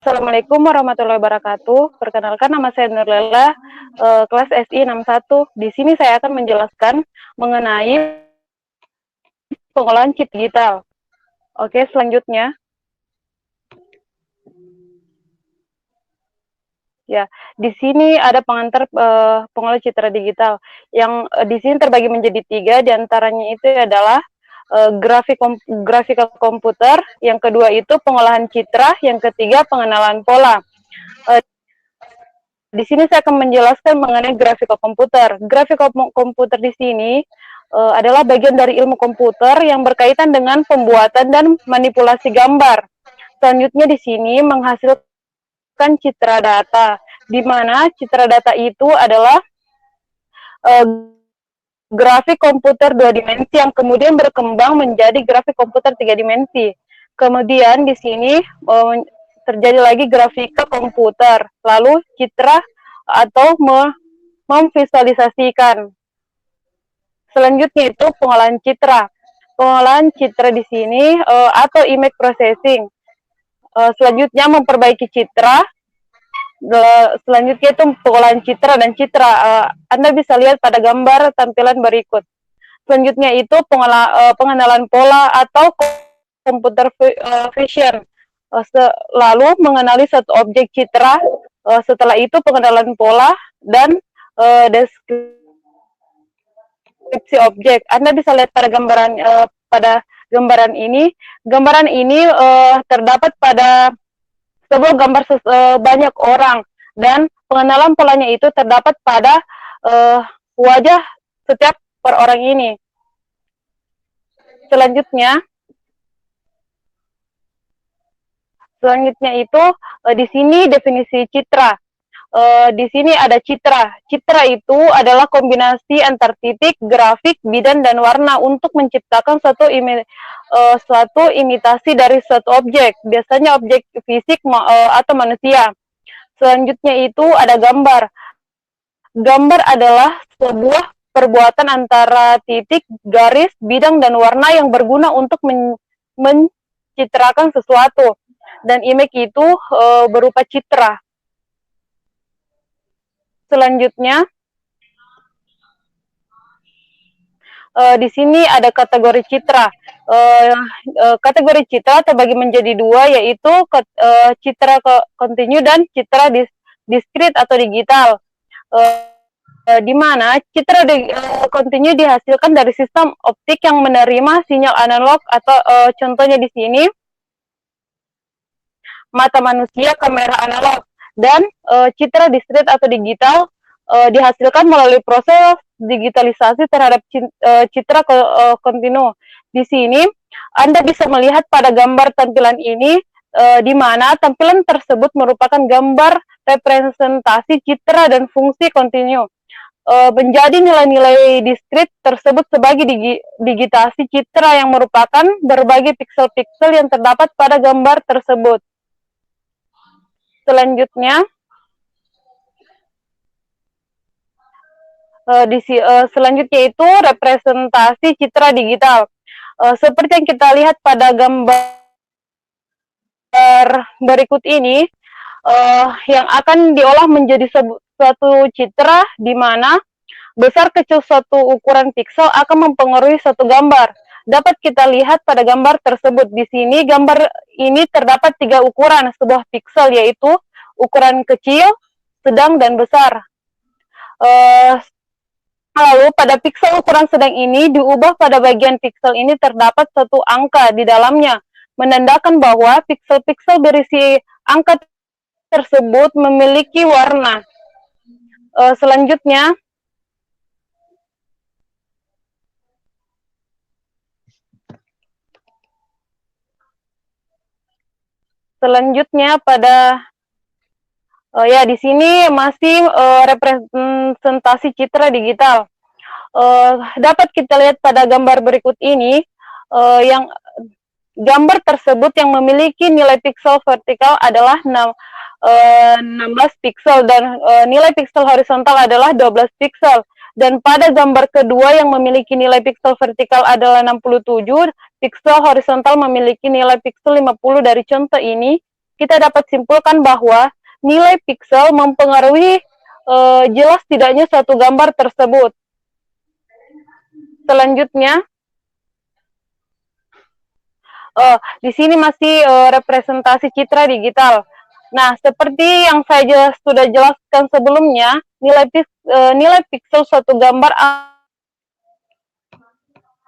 Assalamualaikum warahmatullahi wabarakatuh. Perkenalkan nama saya Nurlela, kelas SI 61. Di sini saya akan menjelaskan mengenai pengolahan chip digital. Oke, selanjutnya. Ya, di sini ada pengantar pengolah citra digital yang di sini terbagi menjadi 3, diantaranya itu adalah grafika komputer, yang kedua itu pengolahan citra, yang ketiga pengenalan pola. Di sini saya akan menjelaskan mengenai grafika komputer. Grafika komputer di sini adalah bagian dari ilmu komputer yang berkaitan dengan pembuatan dan manipulasi gambar. Selanjutnya di sini menghasilkan citra data, di mana citra data itu adalah grafik komputer 2 dimensi yang kemudian berkembang menjadi grafik komputer 3 dimensi. Kemudian di sini terjadi lagi grafika komputer, lalu citra atau memvisualisasikan. Selanjutnya itu pengolahan citra. Pengolahan citra di sini atau image processing. Selanjutnya memperbaiki citra. Selanjutnya itu pengolahan citra dan citra. Anda bisa lihat pada gambar tampilan berikut. Selanjutnya itu pengenalan pola atau computer vision. Lalu mengenali satu objek citra, setelah itu pengenalan pola dan deskripsi objek. Anda bisa lihat pada gambaran ini. Gambaran ini terdapat pada sebuah gambar banyak orang, dan pengenalan polanya itu terdapat pada wajah setiap per orang ini. Selanjutnya itu di sini definisi citra. Di sini ada citra. Citra itu adalah kombinasi antar titik, grafik, bidang, dan warna untuk menciptakan suatu imitasi dari suatu objek. Biasanya objek fisik atau manusia. Selanjutnya itu ada gambar. Gambar adalah sebuah perbuatan antara titik, garis, bidang, dan warna yang berguna untuk mencitrakan sesuatu. Dan image itu berupa citra. Selanjutnya, di sini ada kategori citra. Kategori citra terbagi menjadi 2, yaitu citra kontinu dan citra diskrit atau digital. Di mana citra kontinu dihasilkan dari sistem optik yang menerima sinyal analog atau contohnya di sini mata manusia, kamera analog, dan citra diskrit atau digital dihasilkan melalui proses digitalisasi terhadap citra kontinu. Di sini Anda bisa melihat pada gambar tampilan ini di mana tampilan tersebut merupakan gambar representasi citra dan fungsi kontinu. Menjadi nilai-nilai diskrit tersebut sebagai digitasi citra yang merupakan berbagai piksel-piksel yang terdapat pada gambar tersebut. Selanjutnya, selanjutnya itu representasi citra digital. Seperti yang kita lihat pada gambar berikut ini, yang akan diolah menjadi suatu citra di mana besar kecil suatu ukuran piksel akan mempengaruhi suatu gambar. Dapat kita lihat pada gambar tersebut. Di sini gambar ini terdapat 3 ukuran sebuah piksel, yaitu ukuran kecil, sedang, dan besar. Lalu pada piksel ukuran sedang ini diubah pada bagian piksel ini terdapat satu angka di dalamnya, menandakan bahwa piksel-piksel berisi angka tersebut memiliki warna. Selanjutnya pada di sini masih representasi citra digital. Dapat kita lihat pada gambar berikut ini, yang gambar tersebut yang memiliki nilai piksel vertikal adalah 16 piksel dan nilai piksel horizontal adalah 12 piksel. Dan pada gambar kedua yang memiliki nilai piksel vertikal adalah 67, piksel horizontal memiliki nilai piksel 50. Dari contoh ini, kita dapat simpulkan bahwa nilai piksel mempengaruhi jelas tidaknya suatu gambar tersebut. Selanjutnya, di sini masih representasi citra digital. Nah, seperti yang saya sudah jelaskan sebelumnya, nilai piksel suatu gambar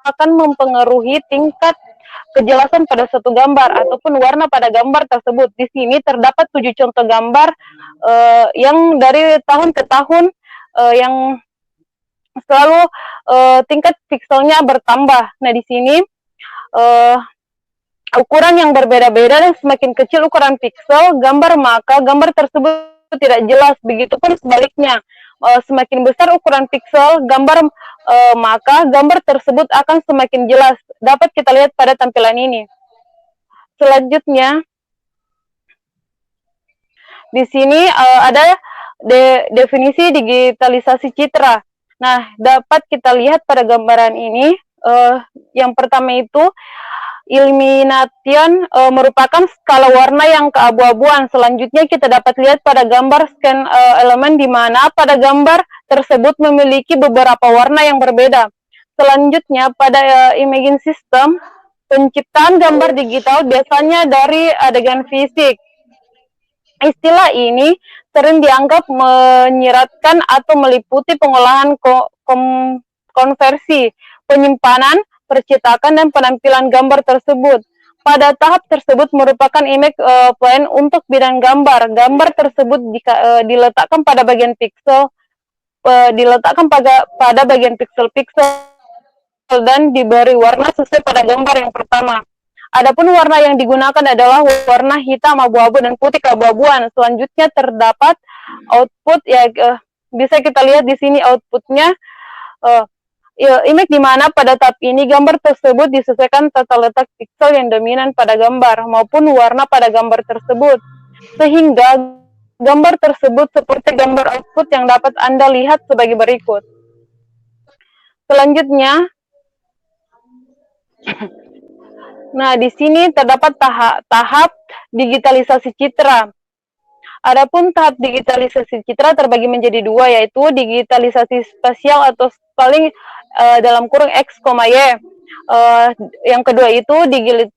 akan mempengaruhi tingkat kejelasan pada suatu gambar ataupun warna pada gambar tersebut. Di sini terdapat 7 contoh gambar yang dari tahun ke tahun yang selalu tingkat pikselnya bertambah. Nah, di sini ukuran yang berbeda-beda dan semakin kecil ukuran piksel gambar, maka gambar tersebut tidak jelas. Begitupun sebaliknya, semakin besar ukuran piksel gambar, maka gambar tersebut akan semakin jelas. Dapat kita lihat pada tampilan ini. Selanjutnya, di sini ada definisi digitalisasi citra. Nah, dapat kita lihat pada gambaran ini. Yang pertama itu, illumination merupakan skala warna yang keabu-abuan. Selanjutnya kita dapat lihat pada gambar scan elemen di mana pada gambar tersebut memiliki beberapa warna yang berbeda. Selanjutnya pada imaging system, penciptaan gambar digital biasanya dari adegan fisik. Istilah ini sering dianggap menyiratkan atau meliputi pengolahan konversi, penyimpanan, percetakan, dan penampilan gambar tersebut. Pada tahap tersebut merupakan image plan untuk bidang gambar. Gambar tersebut diletakkan pada bagian piksel, pada bagian piksel-piksel dan diberi warna sesuai pada gambar yang pertama. Adapun warna yang digunakan adalah warna hitam, abu-abu, dan putih keabu-abuan. Selanjutnya terdapat output, ya bisa kita lihat di sini outputnya. Image di mana pada tahap ini gambar tersebut disesuaikan tata letak piksel yang dominan pada gambar maupun warna pada gambar tersebut, sehingga gambar tersebut seperti gambar output yang dapat Anda lihat sebagai berikut. Selanjutnya, nah di sini terdapat tahap digitalisasi citra. Adapun tahap digitalisasi citra terbagi menjadi dua, yaitu digitalisasi spasial atau paling dalam kurung X, Y. Yang kedua itu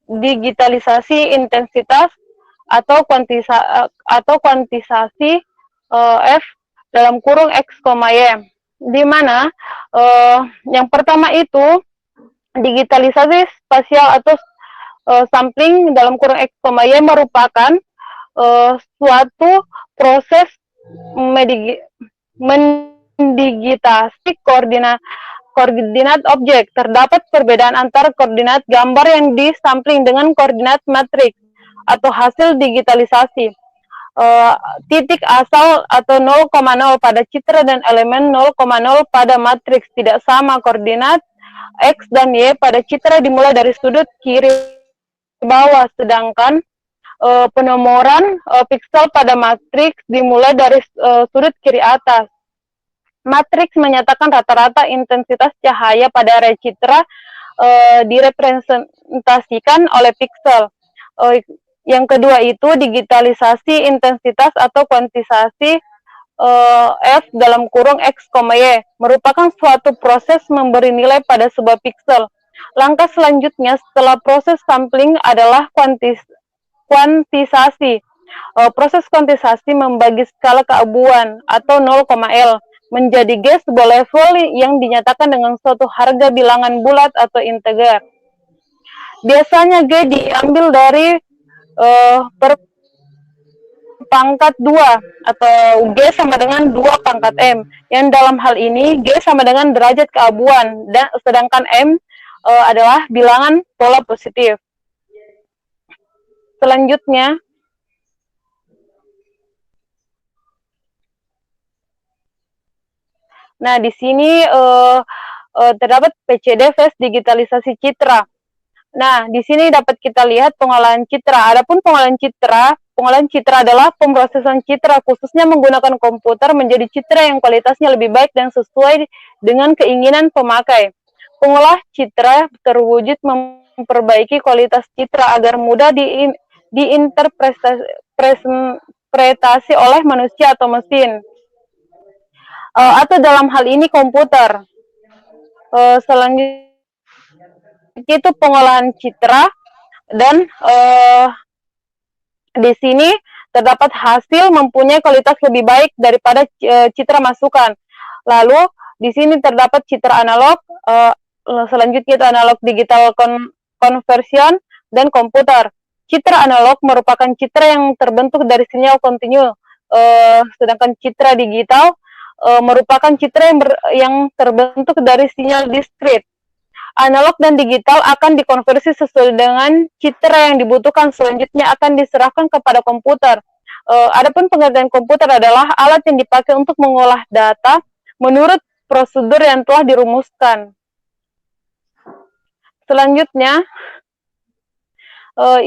digitalisasi intensitas atau kuantisasi F dalam kurung X, Y. Di mana yang pertama itu digitalisasi spasial atau sampling dalam kurung X, Y merupakan suatu proses mendigitasi koordinat objek. Terdapat perbedaan antara koordinat gambar yang disampling dengan koordinat matriks atau hasil digitalisasi. Titik asal atau 0,0 pada citra dan elemen 0,0 pada matriks tidak sama. Koordinat X dan Y pada citra dimulai dari sudut kiri bawah, sedangkan penomoran piksel pada matriks dimulai dari sudut kiri atas. Matriks menyatakan rata-rata intensitas cahaya pada area citra direpresentasikan oleh piksel. Yang kedua itu digitalisasi intensitas atau kuantisasi F dalam kurung X, Y merupakan suatu proses memberi nilai pada sebuah piksel. Langkah selanjutnya setelah proses sampling adalah kuantisasi. Proses kuantisasi membagi skala keabuan atau 0,L menjadi G sebuah level yang dinyatakan dengan suatu harga bilangan bulat atau integer. Biasanya G diambil dari pangkat 2 atau G sama dengan 2 pangkat M, yang dalam hal ini G sama dengan derajat keabuan, dan sedangkan M adalah bilangan pola positif. Selanjutnya, nah di sini terdapat PCD Flash digitalisasi citra. Nah di sini dapat kita lihat pengolahan citra. Adapun pengolahan citra adalah pemrosesan citra khususnya menggunakan komputer menjadi citra yang kualitasnya lebih baik dan sesuai dengan keinginan pemakai. Pengolah citra terwujud memperbaiki kualitas citra agar mudah diinterpretasi diinterpretasi oleh manusia atau mesin, atau dalam hal ini komputer. Selanjutnya itu pengolahan citra, dan di sini terdapat hasil mempunyai kualitas lebih baik daripada citra masukan. Lalu di sini terdapat citra analog, selanjutnya itu analog digital conversion, dan komputer. Citra analog merupakan citra yang terbentuk dari sinyal kontinu, sedangkan citra digital merupakan citra yang terbentuk dari sinyal diskrit. Analog dan digital akan dikonversi sesuai dengan citra yang dibutuhkan, selanjutnya akan diserahkan kepada komputer. Adapun pengertian komputer adalah alat yang dipakai untuk mengolah data menurut prosedur yang telah dirumuskan. Selanjutnya,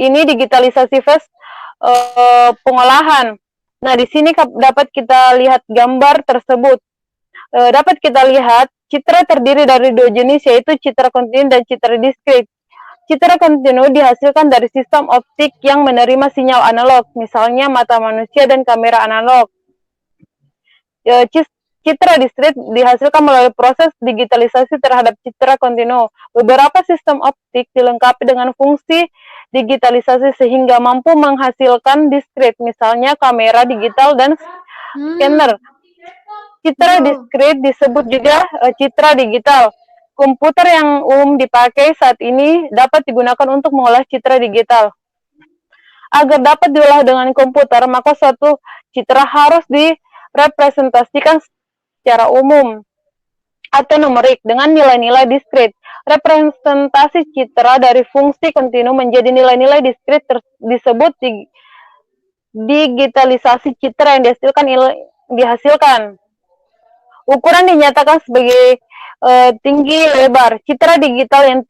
ini digitalisasi fase pengolahan. Nah, di sini dapat kita lihat gambar tersebut. Dapat kita lihat citra terdiri dari dua jenis, yaitu citra kontinu dan citra diskrit. Citra kontinu dihasilkan dari sistem optik yang menerima sinyal analog, misalnya mata manusia dan kamera analog. Citra diskrit dihasilkan melalui proses digitalisasi terhadap citra kontinu. Beberapa sistem optik dilengkapi dengan fungsi digitalisasi sehingga mampu menghasilkan diskrit, misalnya kamera digital dan scanner. Citra diskrit disebut juga citra digital. Komputer yang umum dipakai saat ini dapat digunakan untuk mengolah citra digital. Agar dapat diolah dengan komputer, maka suatu citra harus direpresentasikan secara umum atau numerik dengan nilai-nilai diskrit. Representasi citra dari fungsi kontinu menjadi nilai-nilai diskrit disebut digitalisasi citra yang dihasilkan. Ukuran dinyatakan sebagai tinggi lebar. Citra digital yang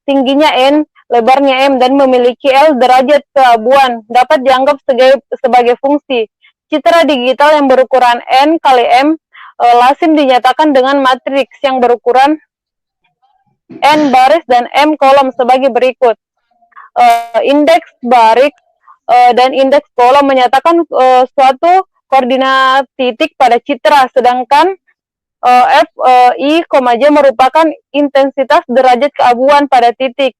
tingginya N, lebarnya M, dan memiliki L derajat keabuan dapat dianggap sebagai fungsi. Citra digital yang berukuran N kali M lazim dinyatakan dengan matriks yang berukuran N baris dan M kolom sebagai berikut. Indeks baris dan indeks kolom menyatakan suatu koordinat titik pada citra, sedangkan F, I, J merupakan intensitas derajat keabuan pada titik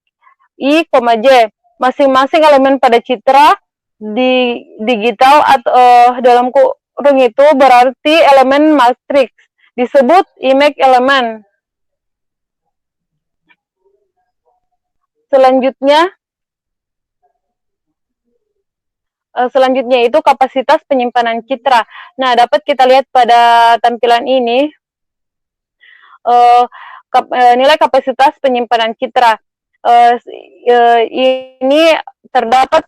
I, J. Masing-masing elemen pada citra di digital atau dalam kurung itu berarti elemen matriks, disebut image element. Selanjutnya itu kapasitas penyimpanan citra. Nah, dapat kita lihat pada tampilan ini nilai kapasitas penyimpanan citra. Ini terdapat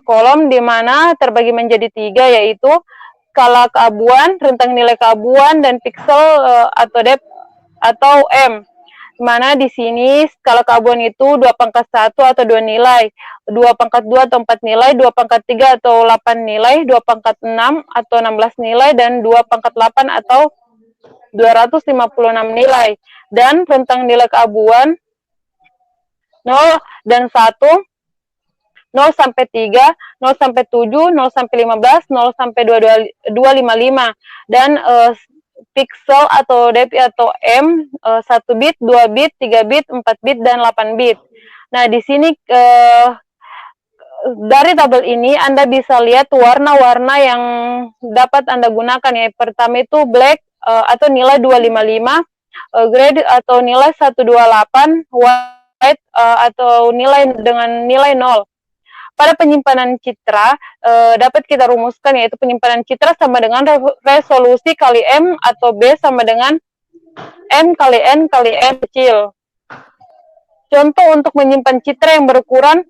kolom di mana terbagi menjadi 3, yaitu skala keabuan, rentang nilai keabuan, dan pixel atau depth atau M. Mana di sini skala keabuan itu 2/1 atau 2 nilai, 2/2 atau 4 nilai, 2/3 atau 8 nilai, 2/6 atau 16 nilai, dan 2/8 atau 256 nilai. Dan rentang nilai keabuan 0 dan 1, 0 sampai 3, 0 sampai 7, 0 sampai 15, 0 sampai 255. Dan pixel atau dpi atau M 1 bit, 2 bit, 3 bit, 4 bit, dan 8 bit. Nah, di sini dari tabel ini Anda bisa lihat warna-warna yang dapat Anda gunakan, ya. Pertama itu black atau nilai 255, grey atau nilai 128, white atau nilai dengan nilai 0. Pada penyimpanan citra dapat kita rumuskan, yaitu penyimpanan citra sama dengan resolusi kali M atau B sama dengan M kali N kali M kecil. Contoh untuk menyimpan citra yang berukuran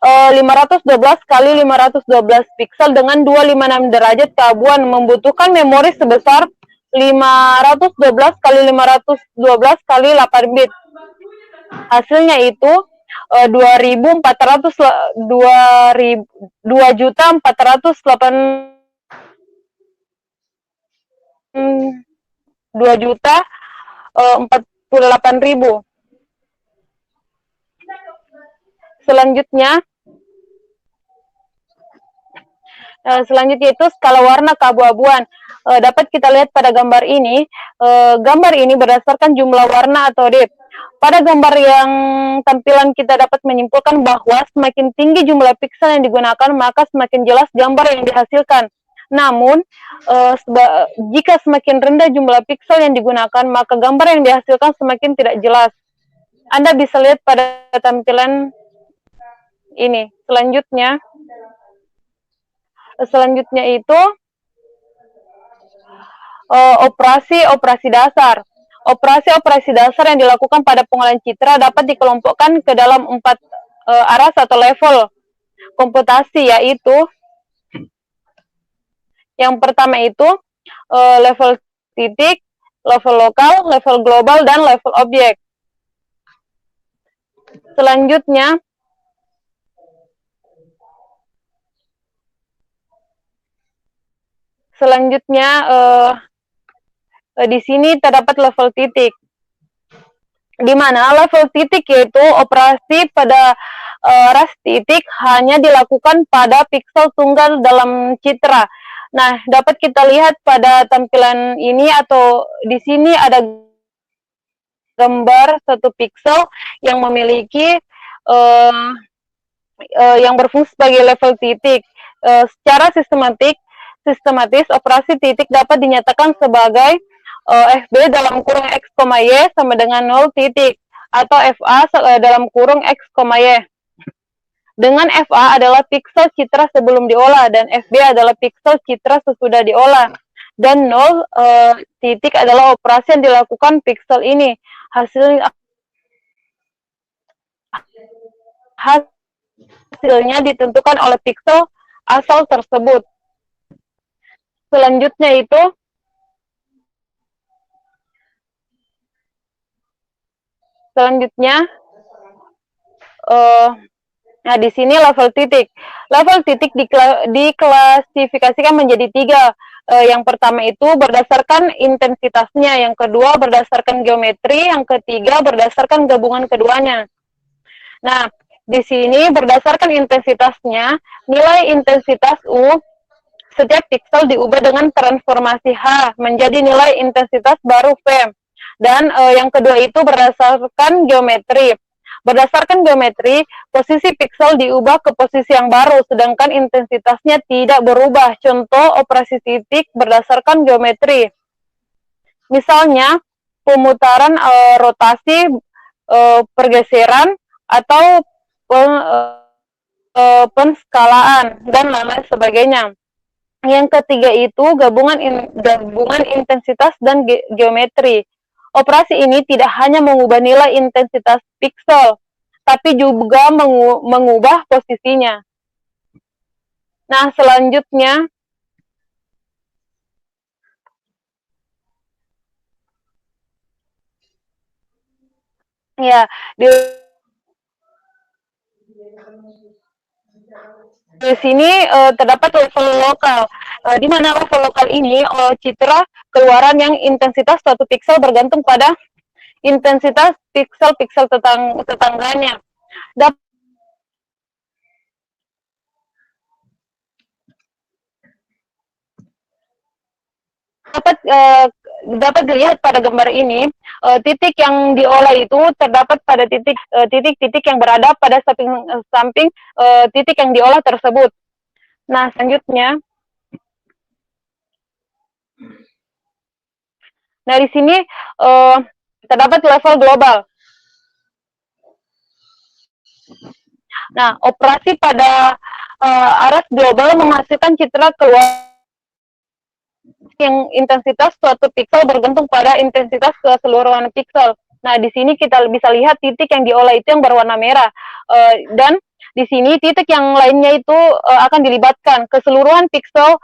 512 kali 512 pixel dengan 256 derajat keabuan membutuhkan memori sebesar 512 kali 512 kali 8 bit. Hasilnya itu 2.448.000. Selanjutnya Selanjutnya itu skala warna keabu-abuan. Dapat kita lihat pada gambar ini. Gambar ini berdasarkan jumlah warna atau depth. Pada gambar yang tampilan kita dapat menyimpulkan bahwa semakin tinggi jumlah piksel yang digunakan, maka semakin jelas gambar yang dihasilkan. Namun, jika semakin rendah jumlah piksel yang digunakan, maka gambar yang dihasilkan semakin tidak jelas. Anda bisa lihat pada tampilan ini. Selanjutnya itu operasi dasar. Operasi dasar yang dilakukan pada pengolahan citra dapat dikelompokkan ke dalam 4 aras atau level komputasi, yaitu yang pertama itu level titik, level lokal, level global, dan level objek. Selanjutnya di sini terdapat level titik, di mana level titik yaitu operasi pada ras titik hanya dilakukan pada piksel tunggal dalam citra. Nah, dapat kita lihat pada tampilan ini atau di sini ada gambar satu piksel yang memiliki yang berfungsi sebagai level titik. Secara sistematis operasi titik dapat dinyatakan sebagai FB dalam kurung X, Y sama dengan 0 titik, atau FA dalam kurung X, Y. Dengan FA adalah piksel citra sebelum diolah, dan FB adalah piksel citra sesudah diolah. Dan 0 titik adalah operasi yang dilakukan piksel ini. Hasilnya ditentukan oleh piksel asal tersebut. Selanjutnya itu nah di sini level titik. Level titik diklasifikasikan menjadi 3. Yang pertama itu berdasarkan intensitasnya, yang kedua berdasarkan geometri, yang ketiga berdasarkan gabungan keduanya. Nah, di sini berdasarkan intensitasnya, nilai intensitas U setiap piksel diubah dengan transformasi H menjadi nilai intensitas baru V. Dan yang kedua itu berdasarkan geometri. Berdasarkan geometri, posisi piksel diubah ke posisi yang baru, sedangkan intensitasnya tidak berubah. Contoh operasi titik berdasarkan geometri. Misalnya, pemutaran, rotasi, pergeseran, atau penskalaan, dan lain-lain sebagainya. Yang ketiga itu gabungan intensitas dan geometri. Operasi ini tidak hanya mengubah nilai intensitas piksel, tapi juga mengubah posisinya. Nah, selanjutnya, ya, di sini terdapat level lokal, di mana level lokal ini citra keluaran yang intensitas suatu piksel bergantung pada intensitas piksel-piksel tetangganya. Dapat dilihat pada gambar ini, titik yang diolah itu terdapat pada titik-titik yang berada pada samping titik yang diolah tersebut. Nah, selanjutnya, nah di sini terdapat level global. Nah, operasi pada aras global menghasilkan citra keluar yang intensitas suatu piksel bergantung pada intensitas keseluruhan piksel. Nah, di sini kita bisa lihat titik yang diolah itu yang berwarna merah, dan di sini titik yang lainnya itu akan dilibatkan. Keseluruhan piksel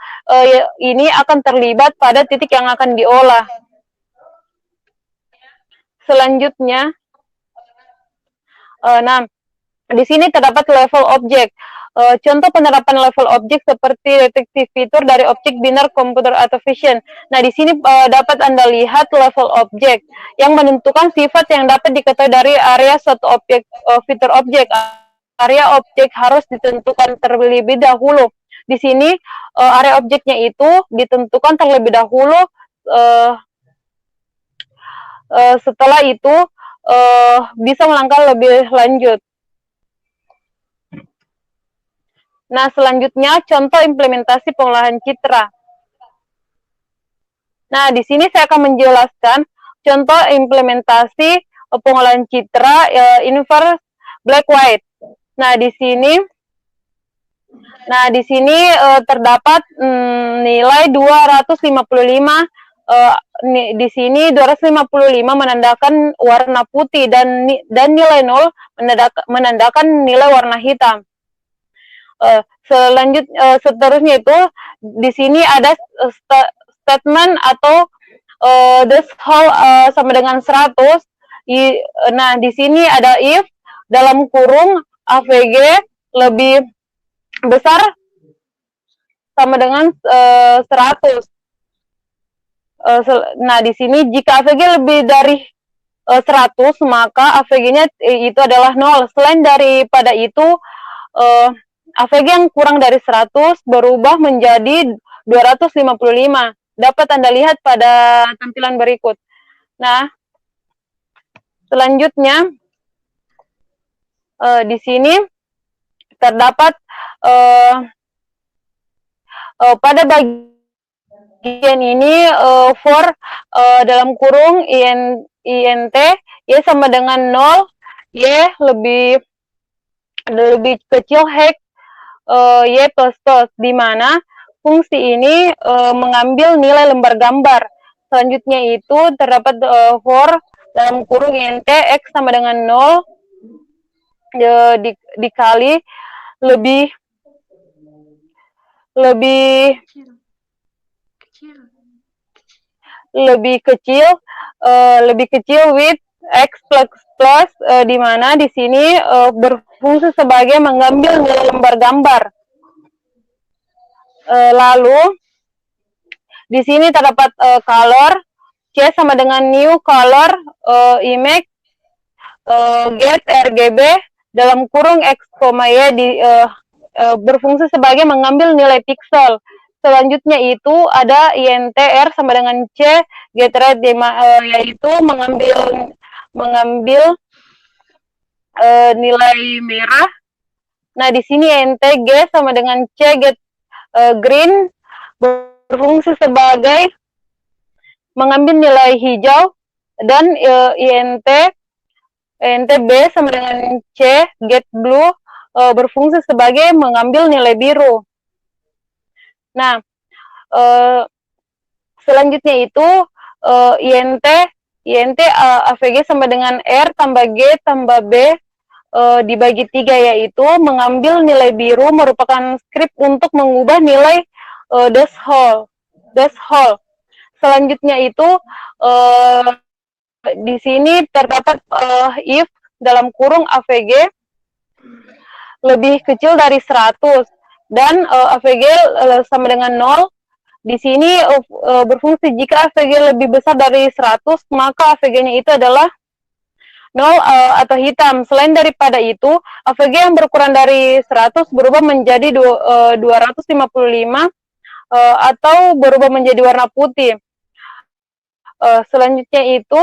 ini akan terlibat pada titik yang akan diolah. Selanjutnya, nah di sini terdapat level objek. Contoh penerapan level objek seperti deteksi fitur dari objek biner komputer atau vision. Nah, di sini dapat Anda lihat level objek yang menentukan sifat yang dapat diketahui dari area suatu objek, fitur objek. Area objek harus ditentukan terlebih dahulu. Di sini area objeknya itu ditentukan terlebih dahulu, setelah itu bisa melangkah lebih lanjut. Nah, selanjutnya contoh implementasi pengolahan citra. Nah, di sini saya akan menjelaskan contoh implementasi pengolahan citra inverse black white. Nah, di sini terdapat nilai 255. Di sini 255 menandakan warna putih dan nilai 0 menandakan nilai warna hitam. Seterusnya itu di sini ada statement atau this whole sama dengan 100. Nah, di sini ada if dalam kurung AVG lebih besar sama dengan 100. Nah, di sini jika AVG lebih dari 100, maka AVG-nya itu adalah 0. Selain daripada itu, AVG yang kurang dari 100 berubah menjadi 255. Dapat Anda lihat pada tampilan berikut. Nah, selanjutnya di sini terdapat pada bagian ini for dalam kurung int y sama dengan 0, y lebih kecil hex y plus plus, di mana fungsi ini mengambil nilai lembar gambar. Selanjutnya itu terdapat for dalam kurung int x sama dengan 0 dikali lebih kecil with x plus plus, di mana di sini berfungsi sebagai mengambil nilai lembar gambar. Lalu di sini terdapat color c sama dengan new color image get RGB dalam kurung x, y berfungsi sebagai mengambil nilai pixel. Selanjutnya itu ada intr sama dengan c get red, yaitu mengambil nilai merah. Nah, di sini int g sama dengan c get green berfungsi sebagai mengambil nilai hijau, dan int b sama dengan c get blue berfungsi sebagai mengambil nilai biru. Nah, selanjutnya itu int avg sama dengan r tambah g tambah b dibagi 3, yaitu mengambil nilai biru merupakan script untuk mengubah nilai dash hole. Selanjutnya itu di sini terdapat if dalam kurung avg lebih kecil dari 100 dan avg sama dengan 0. Di sini berfungsi jika AVG lebih besar dari 100, maka AVG-nya itu adalah 0 atau hitam. Selain daripada itu, AVG yang berkurang dari 100 berubah menjadi 255 atau berubah menjadi warna putih. Selanjutnya itu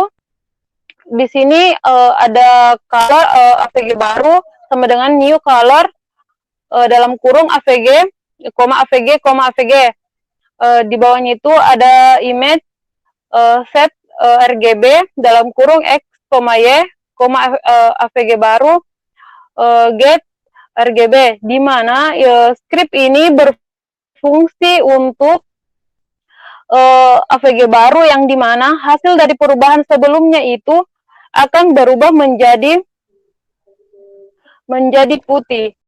di sini ada color AVG baru sama dengan new color dalam kurung AVG, AVG. Di bawahnya itu ada image set RGB dalam kurung x, y, AVG baru get RGB, di mana script ini berfungsi untuk AVG baru yang dimana hasil dari perubahan sebelumnya itu akan berubah menjadi putih.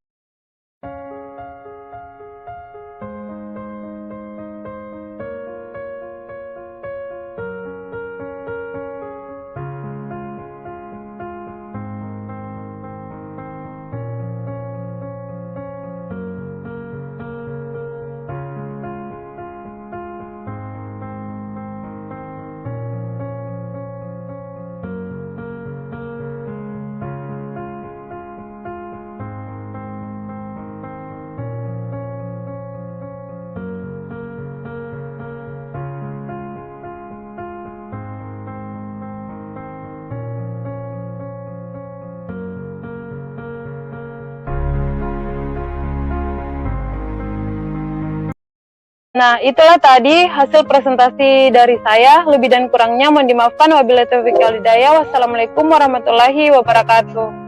Nah, itulah tadi hasil presentasi dari saya. Lebih dan kurangnya mohon dimaafkan. Wabillahi taufiq wal hidayah. Wassalamualaikum warahmatullahi wabarakatuh.